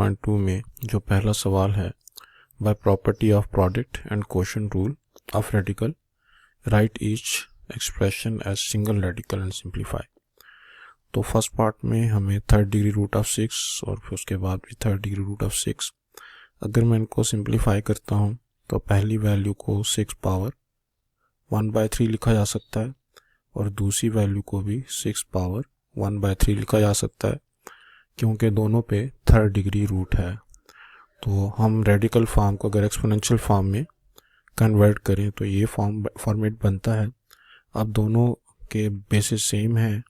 6.2 में जो पहला सवाल है, by property of product and quotient rule of radical write each expression as single radical and simplify. तो फर्स्ट पार्ट में हमें थर्ड डिग्री रूट ऑफ 6 और फिर उसके बाद भी थर्ड डिग्री रूट ऑफ 6। अगर मैं इनको सिंप्लीफाई करता हूँ तो पहली वैल्यू को 6 पावर 1/3 लिखा जा सकता है और दूसरी वैल्यू को भी 6 पावर 1/3 लिखा जा सकता है, क्योंकि दोनों पे थर्ड डिग्री रूट है। तो हम रेडिकल फॉर्म को अगर एक्सपोनेंशियल फॉर्म में कन्वर्ट करें तो ये फॉर्मेट बनता है। अब दोनों के बेसिस सेम है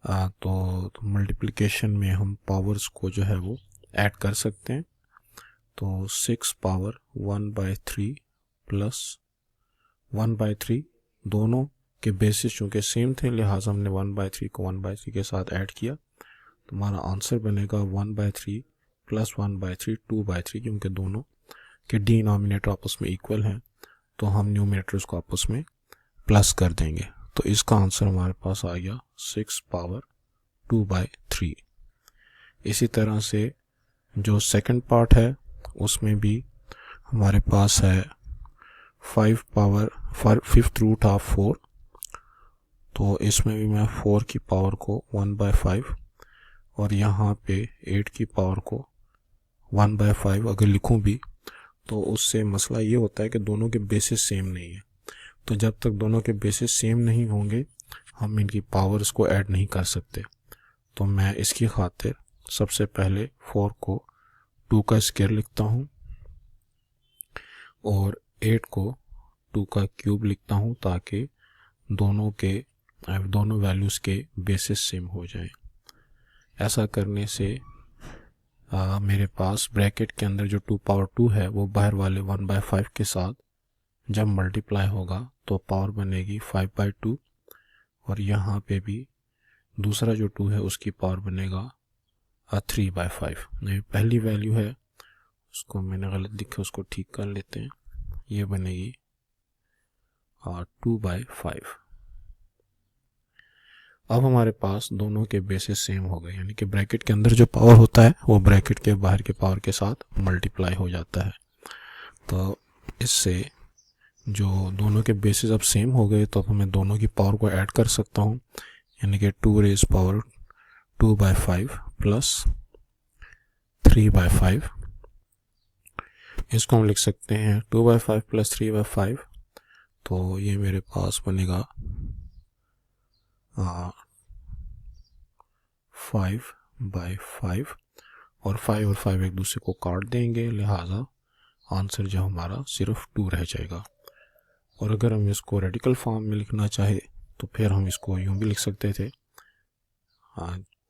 तो मल्टीप्लिकेशन में हम पावर्स को जो है वो ऐड कर सकते हैं। तो 6 पावर 1/3 प्लस 1/3 दोनों के बेसिस चूँकि सेम थे, लिहाजा हमने 1/3 को 1/3 के साथ ऐड किया, तो हमारा आंसर बनेगा 1/3 प्लस 1/3 2/3, क्योंकि दोनों के डिनोमिनेटर आपस में इक्वल हैं तो हम न्यूमरेटर्स को आपस में प्लस कर देंगे। तो इसका आंसर हमारे पास आ गया 6 पावर 2/3। इसी तरह से जो सेकंड पार्ट है उसमें भी हमारे पास है 5 पावर 5th रूट ऑफ 4। तो इसमें भी मैं 4 की पावर को 1/5 और यहाँ पे 8 की पावर को 1/5 अगर लिखूं भी तो उससे मसला ये होता है कि दोनों के बेसिस सेम नहीं है। तो जब तक दोनों के बेसिस सेम नहीं होंगे हम इनकी पावर्स को ऐड नहीं कर सकते। तो मैं इसकी खातिर सबसे पहले 4 को 2 का स्क्वायर लिखता हूँ और 8 को 2 का क्यूब लिखता हूँ, ताकि दोनों वैल्यूज़ के बेसिस सेम हो जाएं। ऐसा करने से मेरे पास ब्रैकेट के अंदर जो 2 पावर 2 है वो बाहर वाले 1/5 के साथ जब मल्टीप्लाई होगा तो पावर बनेगी 5/2 और यहाँ पे भी दूसरा जो 2 है उसकी पावर बनेगा 3/5। ये पहली वैल्यू है, उसको मैंने गलत लिखा, उसको ठीक कर लेते हैं। ये बनेगी 2/5। अब हमारे पास दोनों के बेसिस सेम हो गए, यानी कि ब्रैकेट के अंदर जो पावर होता है वो ब्रैकेट के बाहर के पावर के साथ मल्टीप्लाई हो जाता है। तो इससे जो दोनों के बेसिस अब सेम हो गए तो अब मैं दोनों की पावर को ऐड कर सकता हूँ, यानी कि 2 रेज़ पावर 2/5 प्लस 3/5। इसको हम लिख सकते हैं 2/5 प्लस 3/5। तो ये मेरे पास बनेगा 5/5 और 5 और 5 एक दूसरे को काट देंगे, लिहाजा आंसर जो हमारा सिर्फ 2 रह जाएगा। और अगर हम इसको रेडिकल फॉर्म में लिखना चाहे तो फिर हम इसको यूं भी लिख सकते थे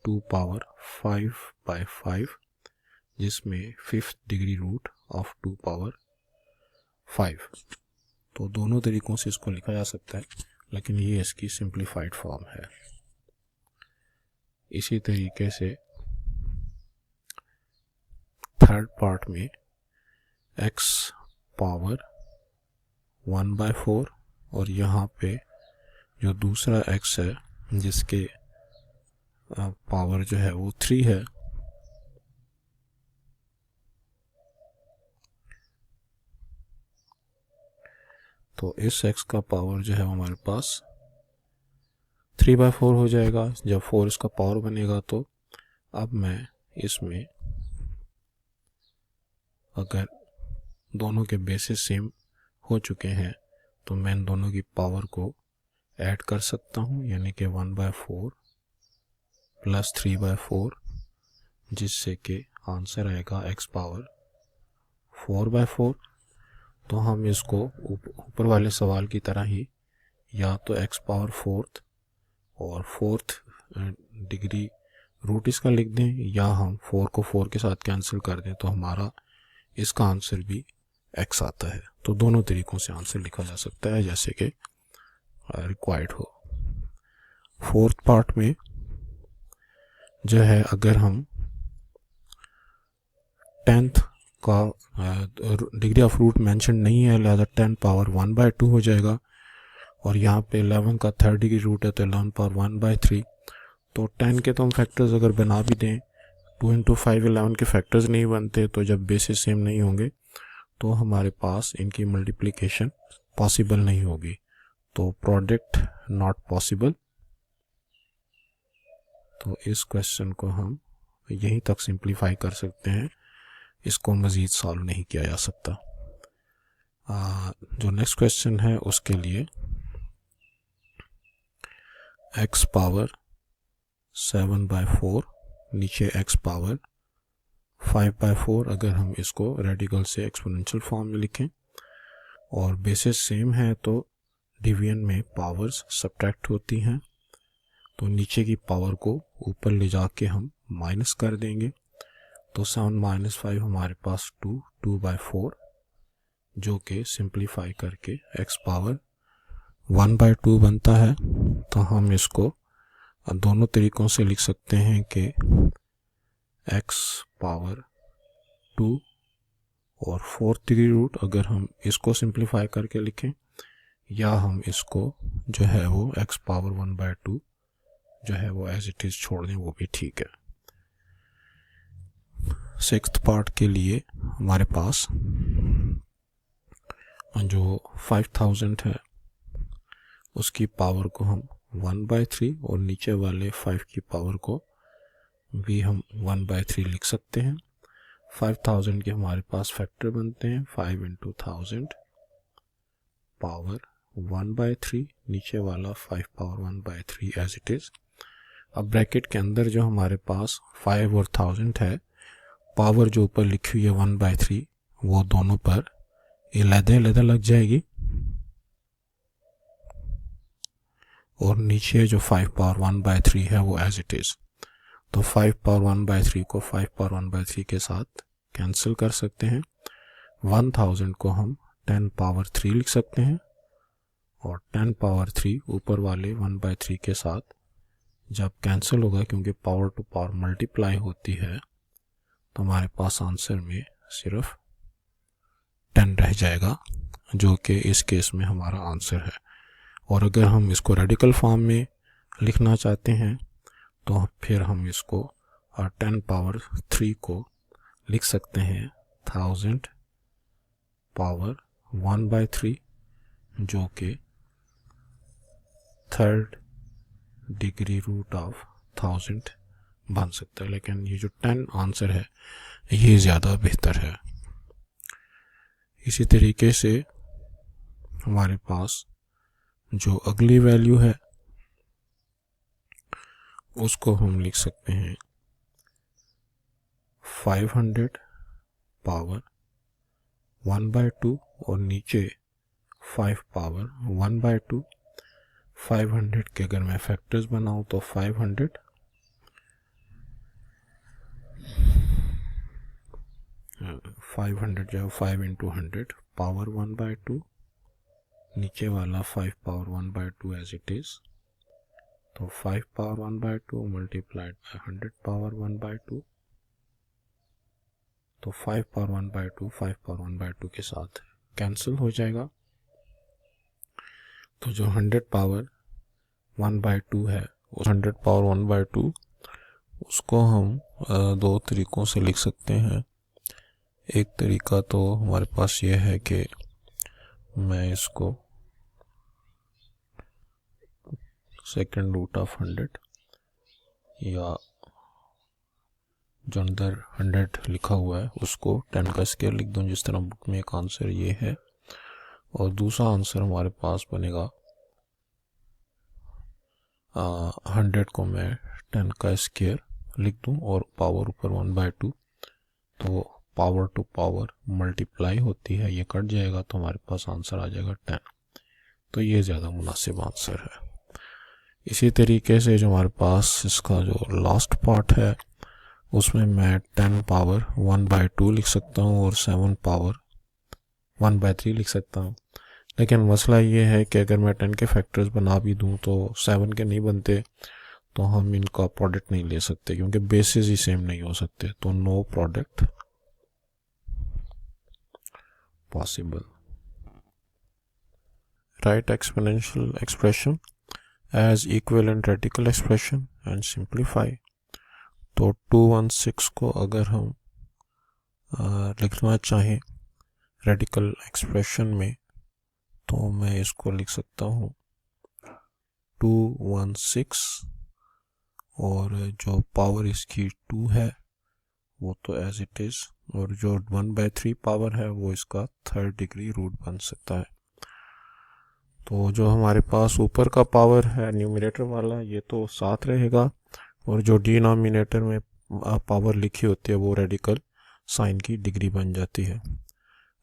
2 पावर 5/5, जिसमें 5th degree root of 2 power 5। तो दोनों तरीक़ों से इसको लिखा जा सकता है, लेकिन ये इसकी सिंप्लीफाइड फॉर्म है। इसी तरीके से थर्ड पार्ट में x पावर 1/4 और यहाँ पे जो दूसरा x है जिसके पावर जो है वो 3 है, तो इस x का पावर जो है हमारे पास 3/4 हो जाएगा। जब 4 इसका पावर बनेगा तो अब मैं इसमें अगर दोनों के बेसिस सेम हो चुके हैं तो मैं इन दोनों की पावर को ऐड कर सकता हूँ, यानी कि 1/4 प्लस 3/4, जिससे कि आंसर आएगा x पावर 4/4। तो हम इसको ऊपर वाले सवाल की तरह ही या तो x पावर 4th और 4th डिग्री रूट इसका लिख दें, या हम 4 को 4 के साथ कैंसिल कर दें तो हमारा इसका आंसर भी x आता है। तो दोनों तरीक़ों से आंसर लिखा जा सकता है जैसे कि रिक्वायर्ड हो। फोर्थ पार्ट में जो है, अगर हम 10th का डिग्री ऑफ रूट मेंशन नहीं है, लिहाजा 10 पावर 1/2 हो जाएगा और यहाँ पे 11 का थर्ड डिग्री रूट है तो 11 पावर 1/3। तो 10 के तो हम फैक्टर्स अगर बना भी दें 2 इंटू 5 11 के फैक्टर्स नहीं बनते, तो जब बेसिस सेम नहीं होंगे तो हमारे पास इनकी मल्टीप्लिकेशन पॉसिबल नहीं होगी, तो प्रोडक्ट नॉट पॉसिबल। तो इस क्वेश्चन को हम यहीं तक सिंप्लीफाई कर सकते हैं, इसको मज़ीद सॉल्व नहीं किया जा सकता। जो नेक्स्ट क्वेश्चन है उसके लिए x पावर 7/4 नीचे x पावर 5/4, अगर हम इसको रेडिकल से एक्सपोनेंशियल फॉर्म में लिखें और बेसिस सेम है तो डिवीजन में पावर्स सब्ट्रैक्ट होती हैं, तो नीचे की पावर को ऊपर ले जाके हम माइनस कर देंगे, तो 7 - 5 हमारे पास 2/4, जो कि सिंप्लीफाई करके x पावर 1/2 बनता है। तो हम इसको दोनों तरीक़ों से लिख सकते हैं कि x पावर 2 और 4 डिग्री रूट, अगर हम इसको सिंप्लीफाई करके लिखें, या हम इसको जो है वो x पावर 1/2 जो है वो एज इट इज़ छोड़ दें, वो भी ठीक है। सिक्स्थ पार्ट के लिए हमारे पास जो 5000 है उसकी पावर को हम 1/3 और नीचे वाले 5 की पावर को भी हम 1/3 लिख सकते हैं। 5000 के हमारे पास फैक्टर बनते हैं 5 × 1000 पावर 1/3, नीचे वाला 5 पावर 1/3 एज इट इज़। अब ब्रैकेट के अंदर जो हमारे पास 5 और 1000 है, पावर जो ऊपर लिखी हुई है 1/3 वो दोनों पर अलग लग जाएगी, और नीचे जो 5 पावर 1/3 है वो एज इट इज़। तो 5 पावर 1/3 को 5 पावर 1/3 के साथ कैंसिल कर सकते हैं। 1000 को हम 10 पावर 3 लिख सकते हैं, और 10 पावर 3 ऊपर वाले 1/3 के साथ जब कैंसिल होगा, क्योंकि पावर टू पावर मल्टीप्लाई होती है, तो हमारे पास आंसर में सिर्फ 10 रह जाएगा, जो कि इस केस में हमारा आंसर है। और अगर हम इसको रेडिकल फॉर्म में लिखना चाहते हैं तो फिर हम इसको 10 पावर 3 को लिख सकते हैं 1000 पावर 1/3, जो कि 3rd डिग्री रूट ऑफ 1000 बन सकता है, लेकिन ये जो 10 आंसर है ये ज़्यादा बेहतर है। इसी तरीके से हमारे पास जो अगली वैल्यू है उसको हम लिख सकते हैं 500 पावर 1/2 और नीचे 5 पावर 1/2। 500 के अगर मैं फैक्टर्स बनाऊं तो 500 जो 5 × 100 पावर 1/2, नीचे वाला 5 पावर 1/2 एज इट इज़, तो 5 पावर 1/2 मल्टीप्लाइड बाय 100 पावर 1/2, तो 5 पावर 1/2 5 पावर 1/2 के साथ कैंसिल हो जाएगा। तो जो 100 पावर 1/2 है, उस 100 पावर 1/2 उसको हम दो तरीक़ों से लिख सकते हैं। एक तरीका तो हमारे पास ये है कि मैं इसको सेकंड रूट ऑफ 100, या जो अंदर 100 लिखा हुआ है उसको 10 का स्क्वायर लिख दूं, जिस तरह बुक में एक आंसर ये है। और दूसरा आंसर हमारे पास बनेगा 100 को मैं 10 का स्क्वायर लिख दूं और पावर ऊपर 1/2, तो पावर टू पावर मल्टीप्लाई होती है, ये कट जाएगा, तो हमारे पास आंसर आ जाएगा 10। तो ये ज़्यादा मुनासिब आंसर है। इसी तरीके से जो हमारे पास इसका जो लास्ट पार्ट है उसमें मैं 10 पावर 1/2 लिख सकता हूँ और 7 पावर 1/3 लिख सकता हूँ। लेकिन मसला ये है कि अगर मैं 10 के फैक्टर्स बना भी दूँ तो 7 के नहीं बनते, तो हम इनका प्रोडक्ट नहीं ले सकते क्योंकि बेसिस ही सेम नहीं हो सकते, तो no product possible. Write exponential expression as equivalent radical expression and simplify. तो 216 को अगर हम लिखना चाहें रेडिकल एक्सप्रेशन में तो मैं इसको लिख सकता हूँ 216 और जो पावर इसकी 2 है वो तो एज इट इज़, और जो 1/3 पावर है वो इसका 3rd डिग्री रूट बन सकता है। तो जो हमारे पास ऊपर का पावर है न्यूमरेटर वाला ये तो 7 रहेगा, और जो डिनोमिनेटर में पावर लिखी होती है वो रेडिकल साइन की डिग्री बन जाती है।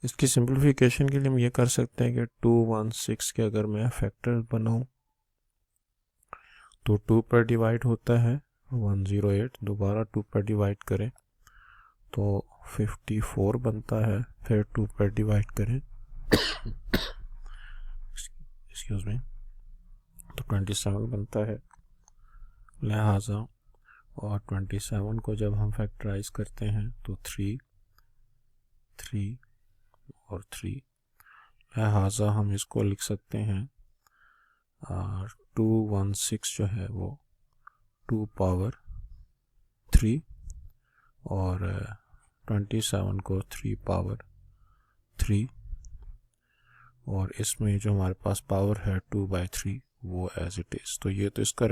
इसकी सिंप्लीफिकेशन के लिए हम ये कर सकते हैं कि 216 के अगर मैं फैक्टर बनाऊं तो 2 पर डिवाइड होता है 108, दोबारा 2 पर डिवाइड करें तो 54 बनता है, फिर 2 पर डिवाइड करें एक्सक्यूज मी तो 27 बनता है। लिहाजा और 27 को जब हम फैक्टराइज करते हैं तो 3 और 3, लिहाजा हम इसको लिख सकते हैं 216 जो है वो 2 पावर 3 और 27 को 3 पावर 3, और इसमें जो हमारे पास पावर है 2/3 वो एज इट इज़। तो ये तो इसका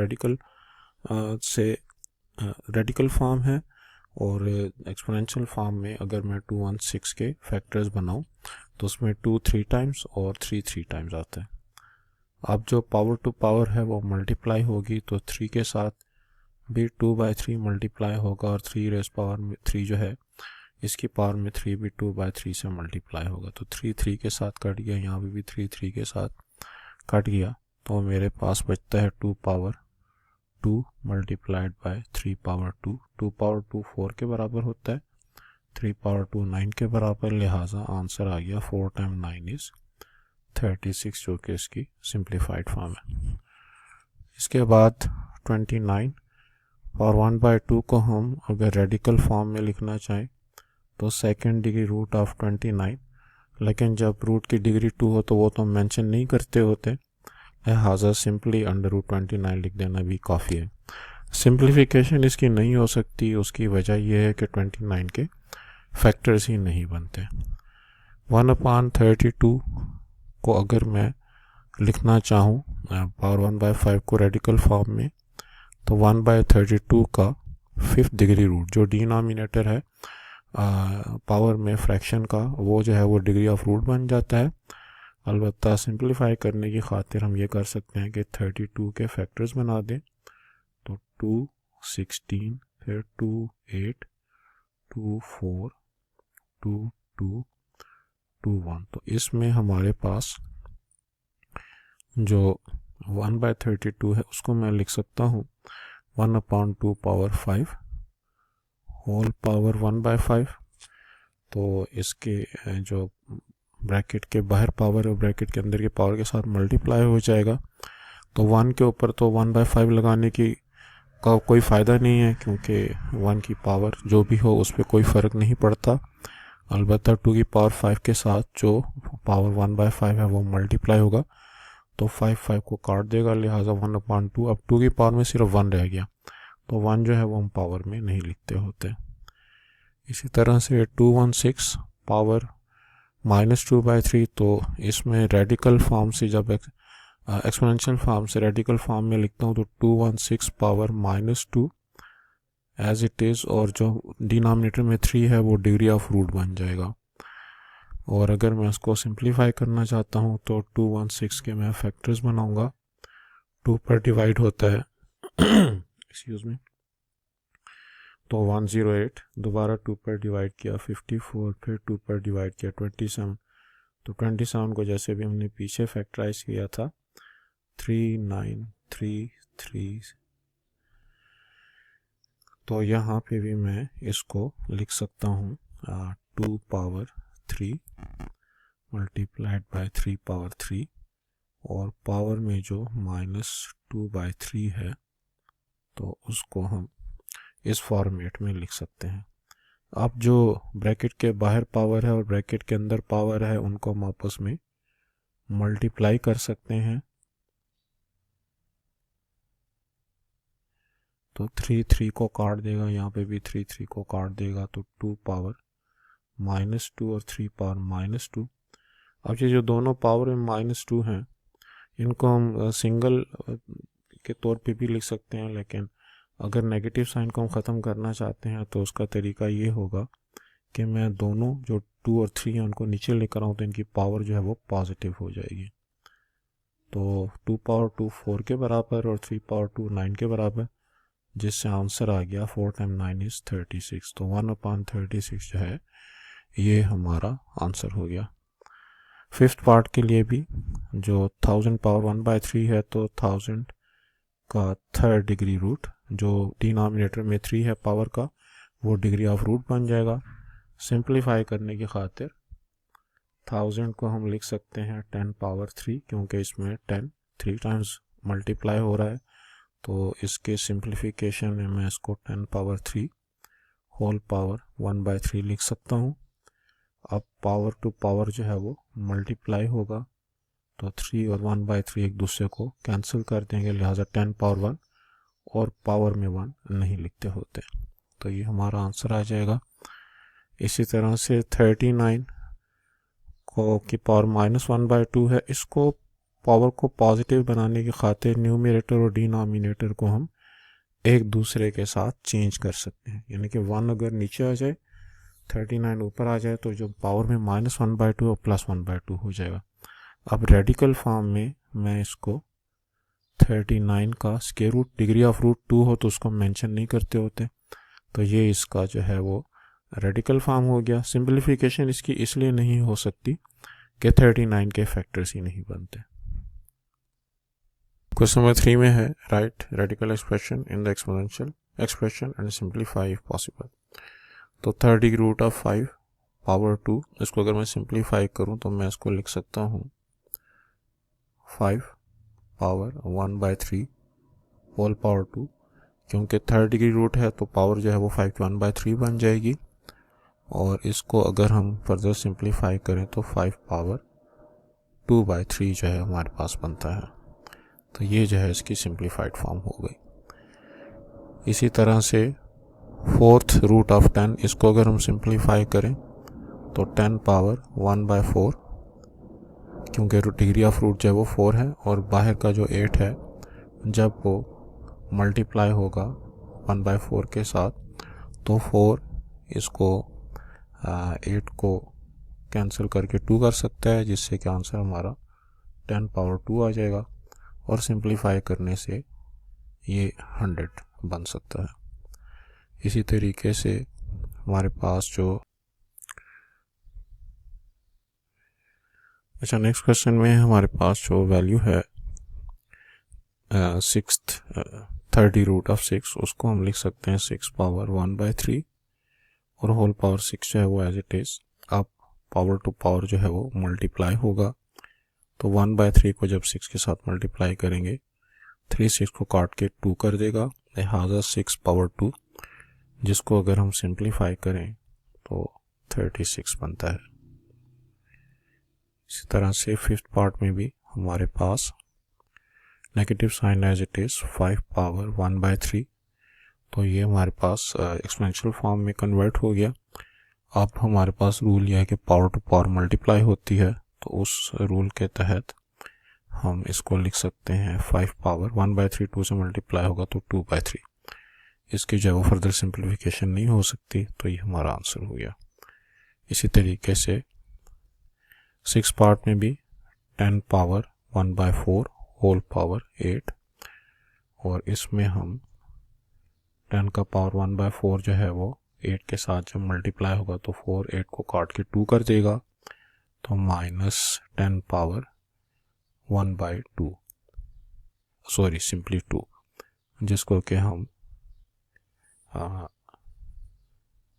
रेडिकल फॉर्म है, और एक्सपोनेंशियल फॉर्म में अगर मैं 216 के फैक्टर्स बनाऊं तो उसमें 2 3 टाइम्स और 3 3 टाइम्स आता है। अब जो पावर टू पावर है वो मल्टीप्लाई होगी, तो 3 के साथ भी 2/3 मल्टीप्लाई होगा, और 3 रेज़ पावर में 3 जो है इसकी पावर में 3 भी 2/3 से मल्टीप्लाई होगा। तो 3 3 के साथ कट गया, यहाँ भी 3 3 के साथ कट गया, तो मेरे पास बचता है 2 power 2 multiplied by 3 power 2। 2 power 2 4 के बराबर होता है, 3 पावर 2 9 के बराबर, लिहाजा आंसर आ गया 4 टाइम 9 इज़ 36, जो कि इसकी सिंप्लीफाइड फॉर्म है। इसके बाद 29 और 1/2 को हम अगर रेडिकल फॉर्म में लिखना चाहें तो 2nd डिग्री रूट ऑफ 29, लेकिन जब रूट की डिग्री 2 हो तो वो तो मेंशन नहीं करते होते, लिहाजा सिंपली √29 लिख देना भी काफ़ी है। सिंप्लीफिकेशन इसकी नहीं हो सकती, उसकी वजह यह है कि 29 के फैक्टर्स ही नहीं बनते। 1/32 को अगर मैं लिखना चाहूँ पावर 1/5 को रेडिकल फॉर्म में तो 1/32 का 5th डिग्री रूट, जो डिनोमिनेटर है पावर में फ्रैक्शन का, वो जो है वो डिग्री ऑफ रूट बन जाता है। अलबत्ता सिंप्लीफाई करने की खातिर हम ये कर सकते हैं कि 32 के फैक्टर्स बना दें, तो 2 16, फिर 2 8, 2 4, 2 2, 2 1। तो इसमें हमारे पास जो 1/32 है उसको मैं लिख सकता हूँ 1/2 पावर 5 होल पावर 1/5। तो इसके जो ब्रैकेट के बाहर पावर और ब्रैकेट के अंदर के पावर के साथ मल्टीप्लाई हो जाएगा, तो 1 के ऊपर तो 1/5 लगाने का कोई फ़ायदा नहीं है, क्योंकि 1 की पावर जो भी हो उस पर कोई फ़र्क नहीं पड़ता। अलबत्ता 2 की पावर 5 के साथ जो पावर 1/5 है वो मल्टीप्लाई होगा, तो 5 को काट देगा, लिहाजा 1/2। अब 2 की पावर में सिर्फ 1 रह गया, तो 1 जो है वो हम पावर में नहीं लिखते होते। इसी तरह से 216 पावर -2/3, तो इसमें रेडिकल फॉर्म से जब एक्सपोनेंशियल फॉर्म से रेडिकल फॉर्म में लिखता हूँ तो 216 पावर -2 एज इट इज़, और जो डिनोमिनेटर में 3 है वो डिग्री ऑफ रूट बन जाएगा। और अगर मैं इसको सिंप्लीफाई करना चाहता हूँ तो 216 के मैं फैक्टर्स बनाऊंगा, 2 पर डिवाइड होता है एक्सक्यूज मी तो 108, दोबारा 2 पर डिवाइड किया 54, फिर 2 पर डिवाइड किया 27। तो 27 को जैसे भी हमने पीछे फैक्टराइज किया था 3933, तो यहाँ पे भी मैं इसको लिख सकता हूँ 2 पावर 3 मल्टीप्लाइड बाय 3 पावर 3, और पावर में जो -2/3 है तो उसको हम इस फॉर्मेट में लिख सकते हैं। अब जो ब्रैकेट के बाहर पावर है और ब्रैकेट के अंदर पावर है उनको हम आपस में मल्टीप्लाई कर सकते हैं, तो 3 को काट देगा, यहाँ पे भी 3 को काट देगा, तो 2 पावर -2 और 3 पावर -2। अब ये जो दोनों पावर में -2 हैं इनको हम सिंगल के तौर पे भी लिख सकते हैं, लेकिन अगर नेगेटिव साइन को हम ख़त्म करना चाहते हैं तो उसका तरीका ये होगा कि मैं दोनों जो 2 और 3 हैं उनको नीचे लेकर आऊँ तो इनकी पावर जो है वो पॉजिटिव हो जाएगी। तो 2 पावर 2 4 के बराबर और 3 पावर 2 9 के बराबर, जिससे आंसर आ गया 4 टाइम 9 इज़ 36। तो 1/36 जो है ये हमारा आंसर हो गया। फिफ्थ पार्ट के लिए भी जो 1000 पावर 1/3 है, तो 1000 का 3rd डिग्री रूट, जो डिनोमिनेटर में 3 है पावर का, वो डिग्री ऑफ रूट बन जाएगा। सिंप्लीफाई करने की खातिर 1000 को हम लिख सकते हैं 10 पावर 3, क्योंकि इसमें 10 3 टाइम्स मल्टीप्लाई हो रहा है, तो इसके सिंप्लीफिकेशन में मैं इसको 10 पावर 3 होल पावर 1/3 लिख सकता हूँ। अब पावर टू पावर जो है वो मल्टीप्लाई होगा, तो 3 और 1/3 एक दूसरे को कैंसिल कर देंगे, लिहाजा 10 पावर 1 और पावर में 1 नहीं लिखते होते, तो ये हमारा आंसर आ जाएगा। इसी तरह से 39 को की पावर -1/2 है, इसको पावर को पॉजिटिव बनाने की खातिर न्यूमरेटर और डिनोमिनेटर को हम एक दूसरे के साथ चेंज कर सकते हैं, यानी कि 1 अगर नीचे आ जाए 39 ऊपर आ जाए तो जो पावर में -1/2 और +1/2 हो जाएगा। अब रेडिकल फॉर्म में मैं इसको 39 का square root, degree of root 2 हो तो उसको मेंशन नहीं करते होते, तो ये इसका जो है वो रेडिकल फॉर्म हो गया। सिंप्लीफिकेशन इसकी इसलिए नहीं हो सकती कि 39 के फैक्टर्स ही नहीं बनते। क्वेश्चन नंबर 3 में है, right radical expression in the exponential expression and simplify if possible. तो 3rd degree root of 5 power 2, इसको अगर मैं सिंप्लीफाई करूं तो मैं इसको लिख सकता हूं 5 पावर 1/3 होल पावर 2, क्योंकि 3rd डिग्री रूट है तो पावर जो है वो 5 की 1/3 बन जाएगी, और इसको अगर हम फर्दर सिंप्लीफाई करें तो 5 पावर 2/3 जो है हमारे पास बनता है, तो ये जो है इसकी सिंप्लीफाइड फॉर्म हो गई। इसी तरह से 4th रूट ऑफ 10, इसको अगर हम सिंप्लीफाई करें तो 10 पावर 1/4, क्योंकि डिग्री ऑफ रूट जो है वो 4 है और बाहर का जो 8 है जब वो मल्टीप्लाई होगा 1/4 के साथ तो 4 इसको 8 को कैंसिल करके 2 कर सकता है, जिससे कि आंसर हमारा 10 पावर 2 आ जाएगा, और सिंप्लीफाई करने से ये 100 बन सकता है। इसी तरीके से हमारे पास जो नेक्स्ट क्वेश्चन में हमारे पास जो वैल्यू है 6th 30 रूट ऑफ 6, उसको हम लिख सकते हैं 6 पावर 1/3 और होल पावर 6 जो है वो एज इट इज़। अब पावर टू पावर जो है वो मल्टीप्लाई होगा, तो 1/3 को जब 6 के साथ मल्टीप्लाई करेंगे 3 6 को काट के 2 कर देगा, लिहाजा 6 पावर 2, जिसको अगर हम सिंप्लीफाई करें तो 36 बनता है। इसी तरह से 5th पार्ट में भी हमारे पास negative sign as it is 5 power 1/3, तो ये हमारे पास एक्सपोनेंशियल फॉर्म में कन्वर्ट हो गया। अब हमारे पास रूल यह है कि पावर टू पावर मल्टीप्लाई होती है, तो उस रूल के तहत हम इसको लिख सकते हैं 5 पावर 1/3 2 से मल्टीप्लाई होगा तो 2/3, इसकी जो है वो फर्दर सिंप्लीफिकेशन नहीं हो सकती, तो ये हमारा आंसर हो गया। इसी तरीके से 6 पार्ट में भी 10 पावर 1/4 होल पावर 8, और इसमें हम 10 का पावर 1/4 जो है वो 8 के साथ जब मल्टीप्लाई होगा तो 4 8 को काट के 2 कर देगा, तो -10 पावर 1/2, सॉरी सिंपली 2, जिसको कि हम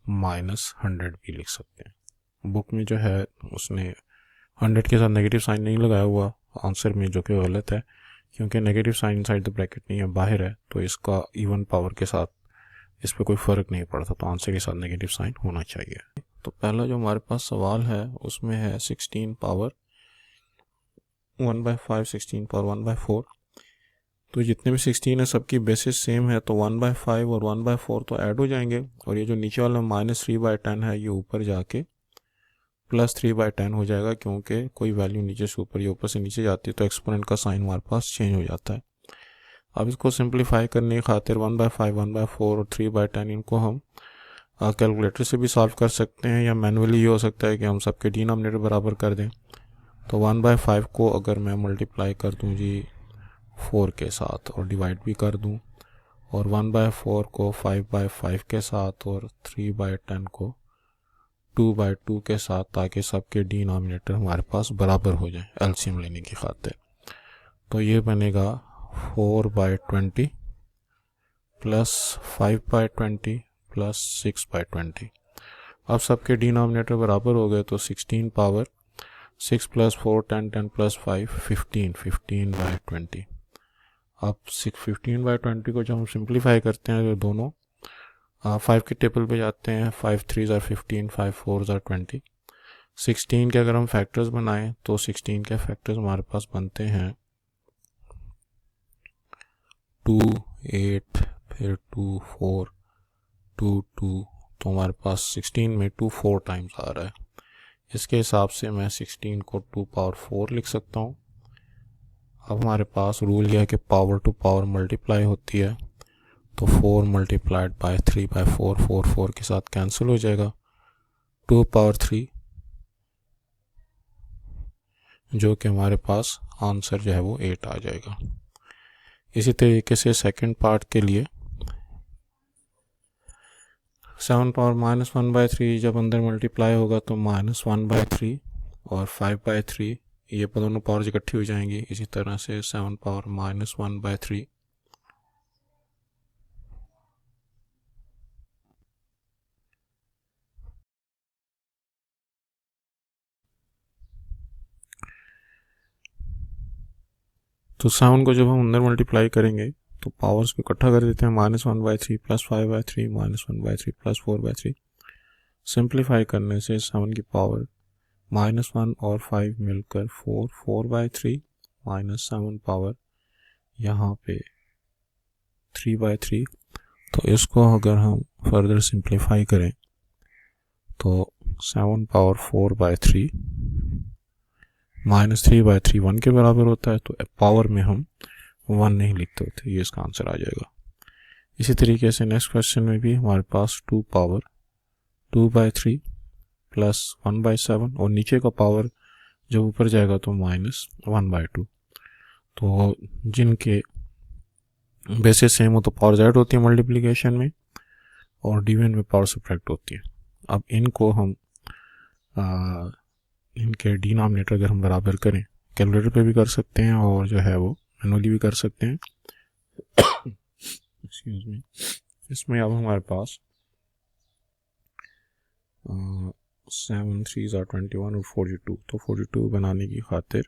-100 भी लिख सकते हैं। बुक में जो है उसने 100 के साथ नेगेटिव साइन नहीं लगाया हुआ आंसर में, जो कि गलत है, क्योंकि negative sign inside the bracket नहीं है, बाहर है, तो इसका इवन पावर के साथ इस पर कोई फ़र्क नहीं पड़ता, तो आंसर के साथ नेगेटिव साइन होना चाहिए। तो पहला जो हमारे पास सवाल है उसमें है 16 पावर 1/5 16 पावर 1/4 तो जितने भी 16 है सबकी बेसिस सेम है, तो 1/5 और 1/4 तो ऐड हो जाएंगे, और ये जो नीचे वाला -3/10 है ये ऊपर जाके +3/10 हो जाएगा, क्योंकि कोई वैल्यू नीचे से ऊपर या ऊपर से नीचे जाती है तो एक्सपोनेंट का साइन हमारे पास चेंज हो जाता है। अब इसको सिंप्लीफाई करने की खातिर 1/5, 1/4 और 3/10 इनको हम कैलकुलेटर से भी सॉल्व कर सकते हैं, या मैनुअली ये हो सकता है कि हम सबके डिनोमिनेटर बराबर कर दें। तो 1/5 को अगर मैं मल्टीप्लाई कर दूं जी 4 के साथ और डिवाइड भी कर दूं, और 1/4 को 5/5 के साथ और 3/10 को 2/2 के साथ, ताकि सबके डिनोमिनेटर हमारे पास बराबर हो जाए एलसीएम लेने की खातिर। तो ये बनेगा 4/20 प्लस 5/20 प्लस 6/20। अब सबके डिनोमिनेटर बराबर हो गए, तो 16 पावर 6 प्लस 4 10 10 प्लस 5 15 15/20। अब 15/20 को जब हम सिंप्लीफाई करते हैं तो दोनों 5 के टेबल पे जाते हैं, 5 3 ज़ार 15, 5 4 ज़ार 20। 16 के अगर हम फैक्टर्स बनाएं तो 16 के फैक्टर्स हमारे पास बनते हैं 2 8 फिर 2 4 2 2, तो हमारे पास 16 में 2 4 टाइम्स आ रहा है। इसके हिसाब से मैं 16 को 2 पावर 4 लिख सकता हूँ। अब हमारे पास रूल यह है कि पावर टू पावर मल्टीप्लाई होती है, तो 4 मल्टीप्लाइड बाय 3/4, 4 4 के साथ कैंसिल हो जाएगा। 2 पावर 3, जो कि हमारे पास आंसर जो है वो 8 आ जाएगा। इसी तरीके से सेकंड पार्ट के लिए 7 पावर -1/3 जब अंदर मल्टीप्लाई होगा तो -1/3 और 5/3, ये दोनों पावर्स इकट्ठी हो जाएंगी। इसी तरह से 7 पावर -1/3 तो 7 को जब हम अंदर मल्टीप्लाई करेंगे तो पावर्स को इकट्ठा कर देते हैं, -1/3 प्लस 5/3 -1/3 प्लस 4/3। सिंप्लीफाई करने से 7 की पावर -1 और 5 मिलकर 4 4/3 -7 पावर यहाँ पे 3/3। तो इसको अगर हम फर्दर सिंप्लीफाई करें तो 7 पावर 4/3 -3/3 1 के बराबर होता है, तो पावर में हम 1 नहीं लिखते होते, ये इसका आंसर आ जाएगा। इसी तरीके से नेक्स्ट क्वेश्चन में भी हमारे पास 2 पावर 2/3 प्लस 1/7, और नीचे का पावर जब ऊपर जाएगा तो -1/2। तो जिनके बेसिस सेम हो तो पावर ऐड होती है मल्टीप्लिकेशन में, और डिवीजन में पावर सब्ट्रैक्ट होती है। अब इनको हम इनके डिनोमिनेटर अगर हम बराबर करें, कैलकुलेटर पे भी कर सकते हैं और जो है वो मैनुअली भी कर सकते हैं। Excuse me. इसमें अब हमारे पास 7 3 ज़ार 21 और 42, तो 42 बनाने की खातिर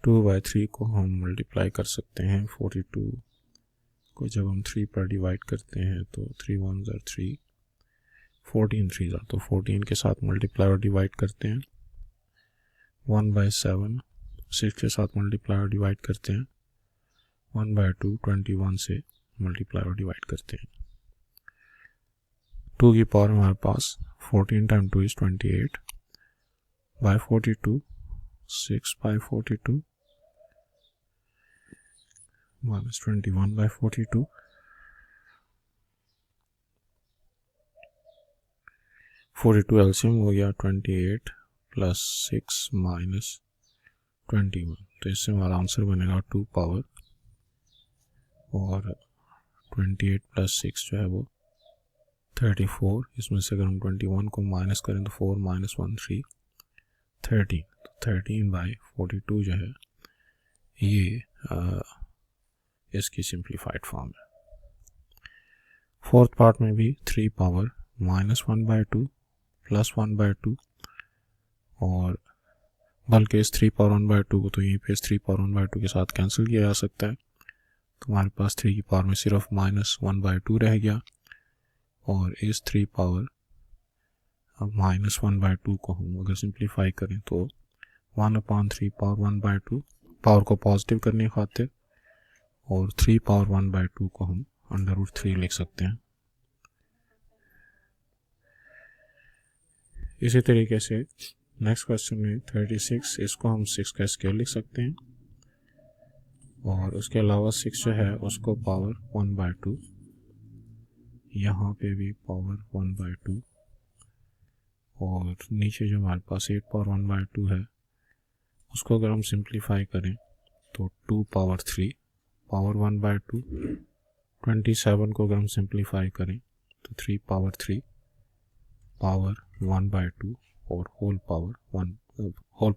2/3 को हम मल्टीप्लाई कर सकते हैं। 42 को जब हम 3 पर डिवाइड करते हैं तो 3 1 ज़ार 3, 14 3 ज़ार, तो 14 के साथ मल्टीप्लाई और डिवाइड करते हैं। 1/7 6 के साथ मल्टीप्लाई और डिवाइड करते हैं। 1/2 21 से मल्टीप्लाई और डिवाइड करते हैं। 2 की पावर हमारे पास 14 time 2 is 28 by 42, 6 by 42 minus 21 by 42, 42 LCM हो गया 28 प्लस 6 माइनस 21, तो इससे हमारा आंसर बनेगा 2 पावर, और 28 प्लस 6 जो है वो 34। इसमें से अगर हम 21 को माइनस करें तो 4 माइनस 1 3, 13, तो 13 बाई 42 जो है ये इसकी सिंप्लीफाइड फॉर्म है। फोर्थ पार्ट में भी 3 पावर -1/2 प्लस 1/2, और बल्कि इस 3 पावर 1/2 को तो यहीं पे इस 3 पावर 1/2 के साथ कैंसिल किया जा सकता है, तो हमारे पास 3 की पावर में सिर्फ -1/2 रह गया, और इस 3 पावर -1/2 को हम अगर सिंप्लीफाई करें तो 1/3 पावर 1/2 पावर को पॉजिटिव करने की खातिर, और 3 पावर 1/2 को हम √3 लिख सकते हैं। इसी तरीके से नेक्स्ट क्वेश्चन में 36, इसको हम 6 का स्क्वायर लिख सकते हैं, और उसके अलावा 6 जो है उसको पावर 1/2, यहाँ पे भी पावर 1/2, और नीचे जो हमारे पास 8 पावर 1/2 है उसको अगर हम सिंप्लीफाई करें तो 2 पावर 3 पावर 1/2, 27 को अगर हम सिंप्लीफाई करें तो 3 पावर 3 पावर 1/2 और होल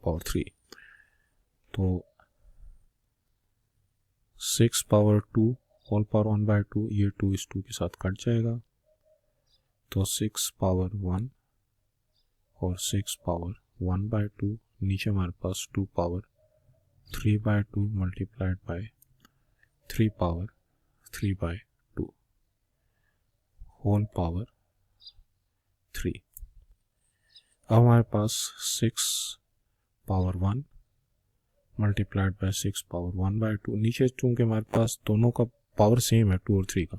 पावर 3, तो 6 पावर 2 होल पावर 1/2, ये 2 इस 2 के साथ कट जाएगा, तो 6 पावर 1 और 6 पावर 1/2, नीचे हमारे पास 2 power 3/2 multiplied by 3 power 3/2 whole power 3। अब हमारे पास 6 पावर 1 मल्टीप्लाइड बाय 6 पावर 1/2, नीचे चूंकि हमारे पास दोनों का पावर सेम है 2 और 3 का,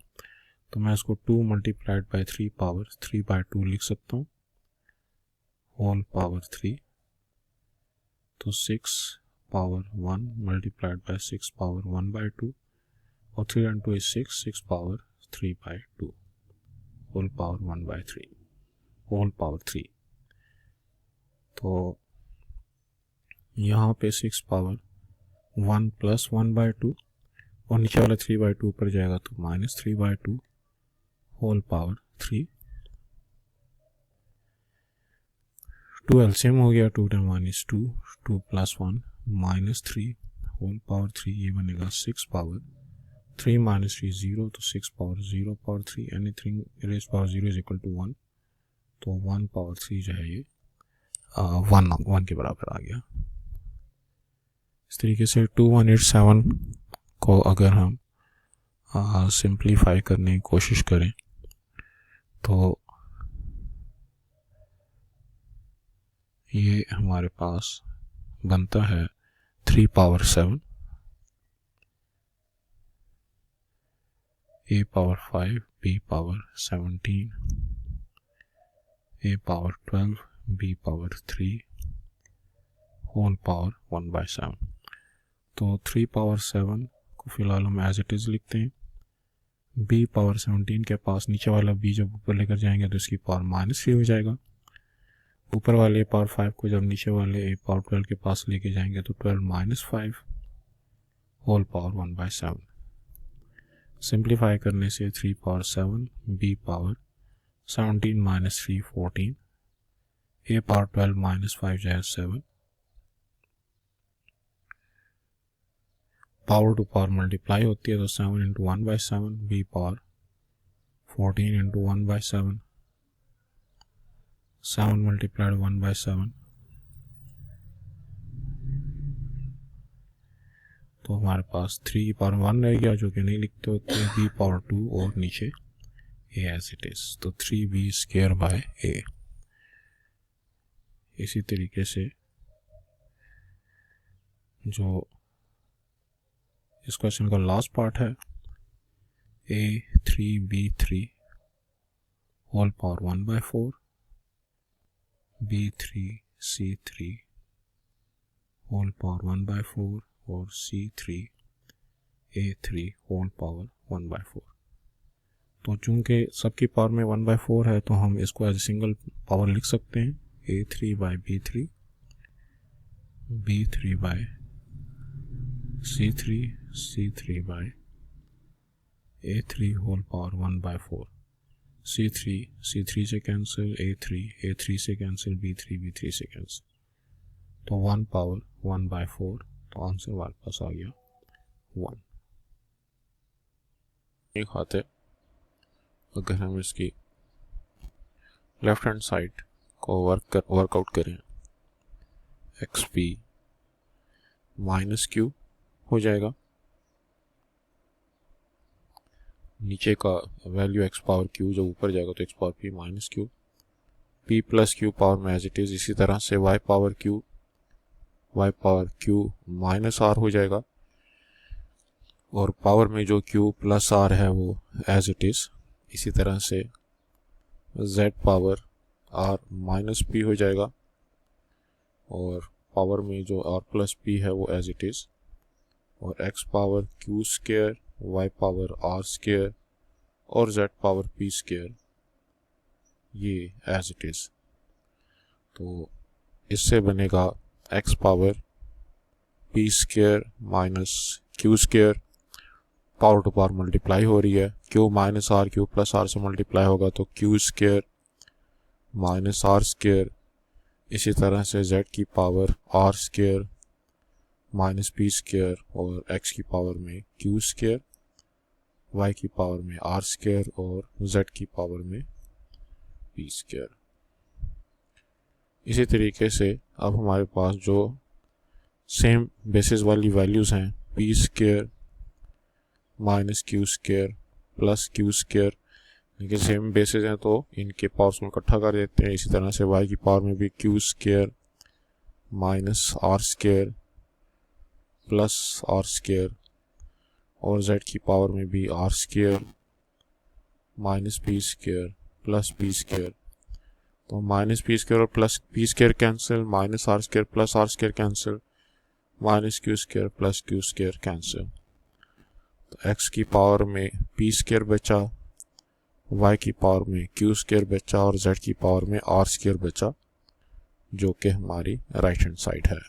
तो मैं इसको 2 मल्टीप्लाइड बाय 3 पावर 3/2 लिख सकता हूँ, होल पावर 3, तो 6 पावर 1 मल्टीप्लाइड बाय 6 पावर 1/2, और 3 and 2 is 6 power 3/2 whole power 1/3 whole power 3। तो यहाँ पे 6 पावर 1 प्लस 1/2 और नीचे वाला 3/2 ऊपर जाएगा तो -3/2 होल पावर 3। 2 एलसीएम हो गया, 2 × 1 is 2, 2 + 1 -3 होल पावर 3, ये बनेगा 6 पावर 3 - 3 0, तो 6 power 0 power 3, anything raise power 0 is equal to 1, तो 1 पावर 3 जो है ये 1 के बराबर आ गया। इस तरीके से 2187 को अगर हम सिंप्लीफाई करने की कोशिश करें तो ये हमारे पास बनता है 3 power 7, a power 5, b power 17, a power 12, b power 3 whole power 1/7। तो 3 पावर 7 को फिलहाल हम एज इट इज़ लिखते हैं, b पावर 17 के पास नीचे वाला b जब ऊपर लेकर जाएंगे तो इसकी पावर -3 हो जाएगा, ऊपर वाले a पावर 5 को जब नीचे वाले a पावर 12 के पास लेके जाएंगे तो 12 - 5 होल पावर 1/7। सिंप्लीफाई करने से 3 power 7, b power 17 - 3 14, a power 12 - 5 जाए 7, पावर टू पावर मल्टीप्लाई होती है तो 7 × 1/7, b पावर 14 × 1/7, 7 मल्टीप्लाइड 1/7, तो हमारे पास 3 पावर 1 रह गया जो कि नहीं लिखते होते, b पावर 2 और नीचे a एज इट इज, तो 3b²/a। इसी तरीके से जो इस क्वेश्चन का लास्ट पार्ट है, a3b3 whole power 1/4, b3c3 whole power 1/4 और c3a3 होल पावर 1/4। तो चूंकि सबकी पावर में 1/4 है तो हम इसको एज सिंगल पावर लिख सकते हैं, a3/b3, b3/c3, c3/a3 whole power 1/4, c3 से कैंसिल, a3 से कैंसिल, b3 से कैंसिल, तो 1 पावर 1/4, तो आंसर हमारे पास आ गया 1। एक खातिर अगर हम इसकी लेफ्ट हैंड साइड को वर्कआउट करें, xp -q हो जाएगा, नीचे का वैल्यू x पावर q जब ऊपर जाएगा तो x power p -q, p + q power में एज इट इज़, इसी तरह से y power q Y power Q minus R हो जाएगा, और पावर में जो क्यू प्लस आर है वो एज इट इज़। इसी तरह से z power R minus P हो जाएगा, और पावर में जो आर प्लस पी है वो एज इट इज़, और x power Q square, y power R square और z पावर पी स्क्वायर ये एज इट इज़। तो इससे बनेगा x power P square minus Q square, power two power multiply हो रही है, Q minus R Q plus R से multiply होगा तो Q square minus R square. इसी तरह से z की power R square minus P square, और x की पावर में क्यू स्क्वायर, y की पावर में आर स्क्वायर और z की पावर में पी स्क्वायर। इसी तरीके से अब हमारे पास जो सेम बेसिस वाली वैल्यूज़ हैं, P square minus Q square plus Q square, इनके सेम बेसिस हैं तो इनके पावर्स को इकट्ठा कर देते हैं। इसी तरह से y की पावर में भी Q square minus R square plus R square, और z की पावर में भी R square minus P square plus P square. तो माइनस पी स्क्वायर और plus P square cancel, minus R square plus R square cancel, minus Q square plus Q square cancel. तो x की power में P square बचा, y की power में Q square बचा और z की पावर में आर स्क्वायर बचा, जो कि हमारी राइट हैंड साइड है।